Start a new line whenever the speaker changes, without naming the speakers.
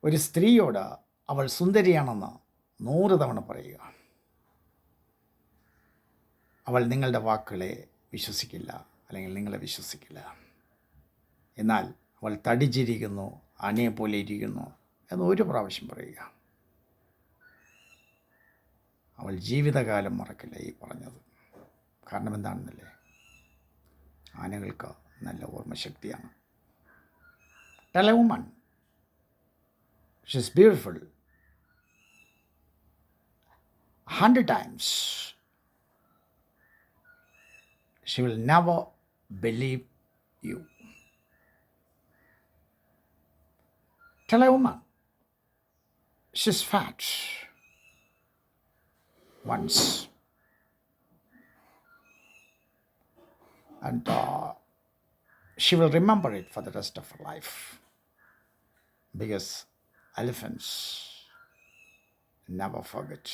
ഒരു സ്ത്രീയോട് അവൾ സുന്ദരിയാണെന്ന് 100 തവണ പറയുക. അവൾ നിങ്ങളുടെ വാക്കുകളെ വിശ്വസിക്കില്ല, അല്ലെങ്കിൽ നിങ്ങളെ വിശ്വസിക്കില്ല. എന്നാൽ അവൾ തടിച്ചിരിക്കുന്നു, ആനയെ പോലെ ഇരിക്കുന്നു എന്ന് 1 പ്രാവശ്യം പറയുക. അവൾ ജീവിതകാലം മറക്കില്ല ഈ പറഞ്ഞത്. കാരണം എന്താണെന്നല്ലേ? ആനകൾക്ക് നല്ല ഓർമ്മശക്തിയാണ്. Tell a woman she's beautiful 100 times. She will never believe you. Tell a woman she's fat once, and she will remember it for the rest of her life, because elephants never forget.